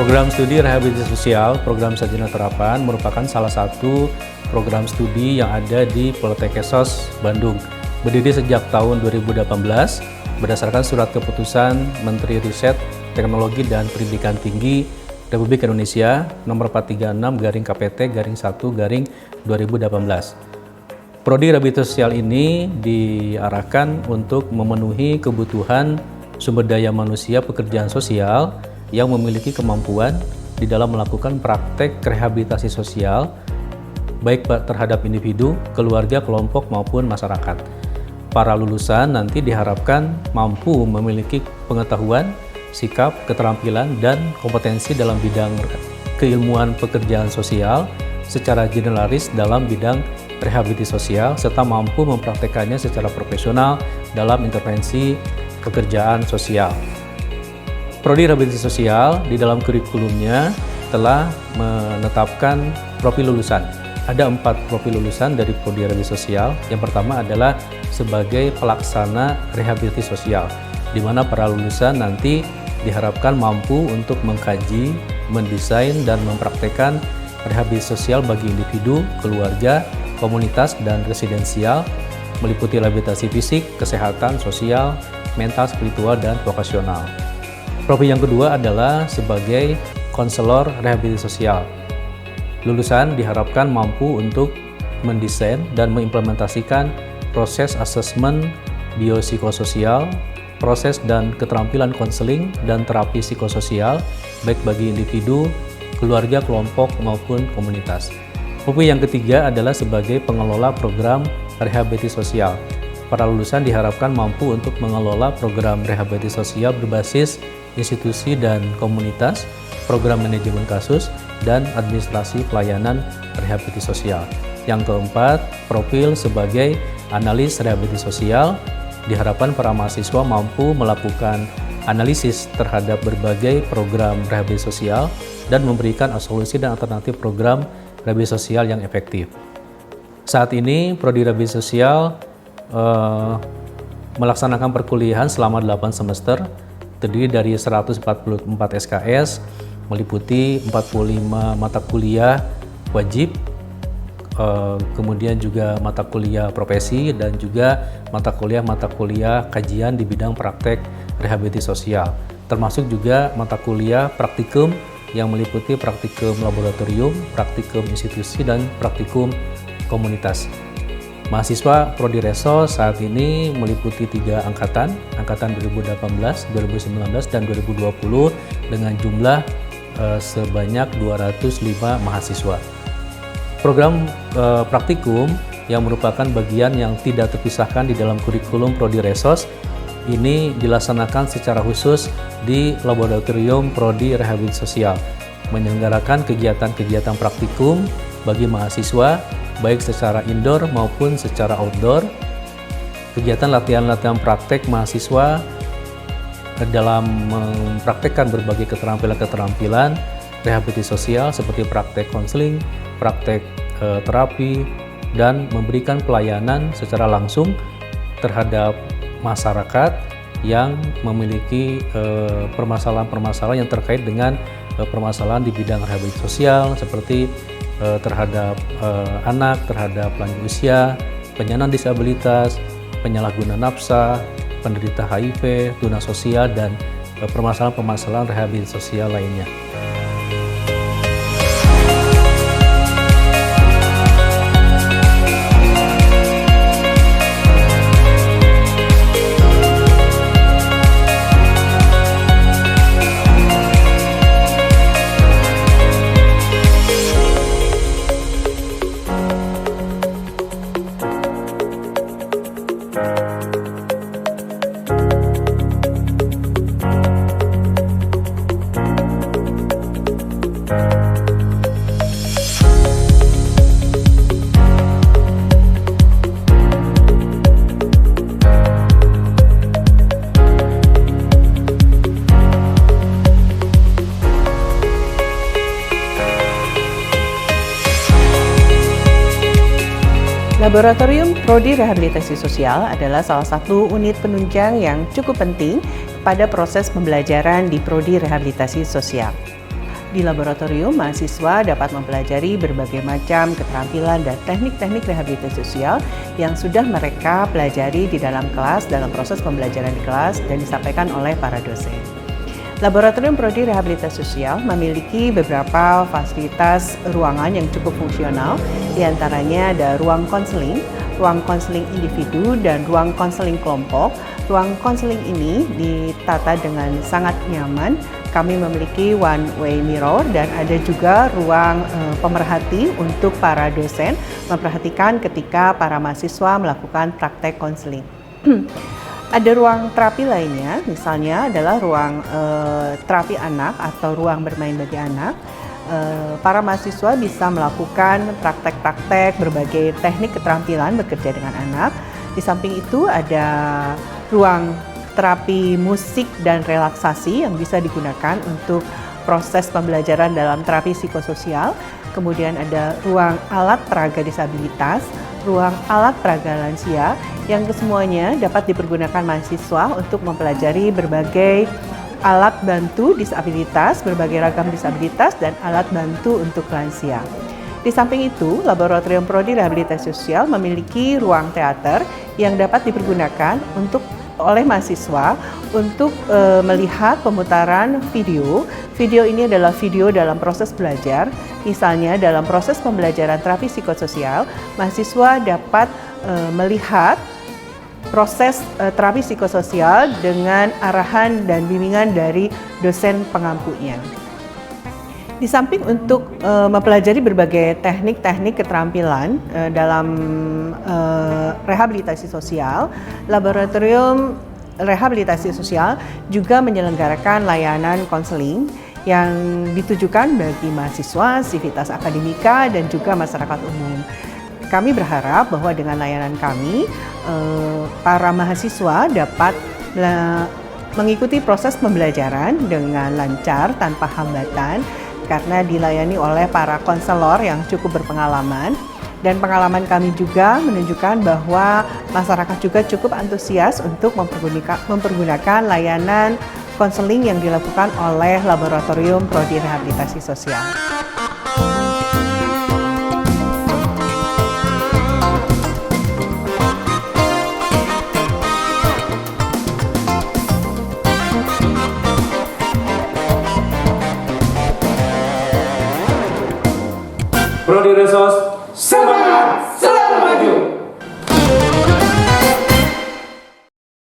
Program Studi Rehabilitasi Sosial, Program Sarjana Terapan merupakan salah satu program studi yang ada di Poltekkes Bandung. Berdiri sejak tahun 2018 berdasarkan surat keputusan Menteri Riset, Teknologi dan Pendidikan Tinggi Republik Indonesia nomor 436/KPT/1/2018. Prodi Rehabilitasi Sosial ini diarahkan untuk memenuhi kebutuhan sumber daya manusia pekerjaan sosial yang memiliki kemampuan di dalam melakukan praktek rehabilitasi sosial baik terhadap individu, keluarga, kelompok maupun masyarakat. Para lulusan nanti diharapkan mampu memiliki pengetahuan, sikap, keterampilan, dan kompetensi dalam bidang keilmuan pekerjaan sosial secara generalis dalam bidang rehabilitasi sosial serta mampu mempraktekannya secara profesional dalam intervensi pekerjaan sosial. Prodi Rehabilitasi Sosial di dalam kurikulumnya telah menetapkan profil lulusan. Ada 4 profil lulusan dari Prodi Rehabilitasi Sosial. Yang pertama adalah sebagai pelaksana rehabilitasi sosial, di mana para lulusan nanti diharapkan mampu untuk mengkaji, mendesain, dan mempraktekkan rehabilitasi sosial bagi individu, keluarga, komunitas, dan residensial, meliputi rehabilitasi fisik, kesehatan, sosial, mental, spiritual, dan vokasional. Profil yang kedua adalah sebagai konselor rehabilitasi sosial. Lulusan diharapkan mampu untuk mendesain dan mengimplementasikan proses asesmen biopsikososial, proses dan keterampilan konseling dan terapi psikososial baik bagi individu, keluarga, kelompok maupun komunitas. Profil yang ketiga adalah sebagai pengelola program rehabilitasi sosial. Para lulusan diharapkan mampu untuk mengelola program rehabilitasi sosial berbasis institusi dan komunitas, program manajemen kasus, dan administrasi pelayanan rehabilitasi sosial. Yang keempat, profil sebagai analis rehabilitasi sosial. Diharapkan para mahasiswa mampu melakukan analisis terhadap berbagai program rehabilitasi sosial dan memberikan solusi dan alternatif program rehabilitasi sosial yang efektif. Saat ini, Prodi Rehabilitasi Sosial melaksanakan perkuliahan selama 8 semester, terdiri dari 144 SKS, meliputi 45 mata kuliah wajib, kemudian juga mata kuliah profesi, dan juga mata kuliah kajian di bidang praktek rehabilitasi sosial, termasuk juga mata kuliah praktikum yang meliputi praktikum laboratorium, praktikum institusi, dan praktikum komunitas. Mahasiswa Prodi Reso saat ini meliputi 3 angkatan 2018, 2019, dan 2020 dengan jumlah sebanyak 205 mahasiswa. Program praktikum yang merupakan bagian yang tidak terpisahkan di dalam kurikulum Prodi Resos ini dilaksanakan secara khusus di Laboratorium Prodi Rehabilitasi Sosial, menyelenggarakan kegiatan-kegiatan praktikum bagi mahasiswa baik secara indoor maupun secara outdoor. Kegiatan latihan-latihan praktek mahasiswa dalam mempraktekkan berbagai keterampilan rehabilitasi sosial seperti praktek konseling, praktek terapi, dan memberikan pelayanan secara langsung terhadap masyarakat yang memiliki permasalahan-permasalahan yang terkait dengan permasalahan di bidang rehabilitasi sosial seperti terhadap anak, terhadap lanjut usia, penyandang disabilitas, penyalahguna nafsa, penderita HIV, tunas sosial, dan permasalahan-permasalahan rehabilitasi sosial lainnya. Laboratorium Prodi Rehabilitasi Sosial adalah salah satu unit penunjang yang cukup penting pada proses pembelajaran di Prodi Rehabilitasi Sosial. Di laboratorium, mahasiswa dapat mempelajari berbagai macam keterampilan dan teknik-teknik rehabilitasi sosial yang sudah mereka pelajari di dalam kelas dalam proses pembelajaran di kelas dan disampaikan oleh para dosen. Laboratorium Prodi Rehabilitasi Sosial memiliki beberapa fasilitas ruangan yang cukup fungsional, diantaranya ada ruang konseling individu, dan ruang konseling kelompok. Ruang konseling ini ditata dengan sangat nyaman. Kami memiliki one way mirror dan ada juga ruang pemerhati untuk para dosen memperhatikan ketika para mahasiswa melakukan praktek konseling. Ada ruang terapi lainnya, misalnya adalah ruang terapi anak atau ruang bermain bagi anak. Para mahasiswa bisa melakukan praktek-praktek berbagai teknik keterampilan bekerja dengan anak. Di samping itu ada ruang terapi musik dan relaksasi yang bisa digunakan untuk proses pembelajaran dalam terapi psikososial. Kemudian ada ruang alat peraga disabilitas, ruang alat peraga lansia yang kesemuanya dapat dipergunakan mahasiswa untuk mempelajari berbagai alat bantu disabilitas, berbagai ragam disabilitas, dan alat bantu untuk lansia. Di samping itu, Laboratorium Prodi Rehabilitasi Sosial memiliki ruang teater yang dapat dipergunakan oleh mahasiswa untuk melihat pemutaran video. Video ini adalah video dalam proses belajar. Misalnya dalam proses pembelajaran terapi psikososial, mahasiswa dapat melihat proses terapi psikososial dengan arahan dan bimbingan dari dosen pengampunya. Di samping untuk mempelajari berbagai teknik-teknik keterampilan dalam rehabilitasi sosial, Laboratorium Rehabilitasi Sosial juga menyelenggarakan layanan konseling yang ditujukan bagi mahasiswa, sivitas akademika, dan juga masyarakat umum. Kami berharap bahwa dengan layanan kami, para mahasiswa dapat mengikuti proses pembelajaran dengan lancar tanpa hambatan, karena dilayani oleh para konselor yang cukup berpengalaman. Dan pengalaman kami juga menunjukkan bahwa masyarakat juga cukup antusias untuk mempergunakan layanan konseling yang dilakukan oleh Laboratorium Prodi Rehabilitasi Sosial. Prodi Resos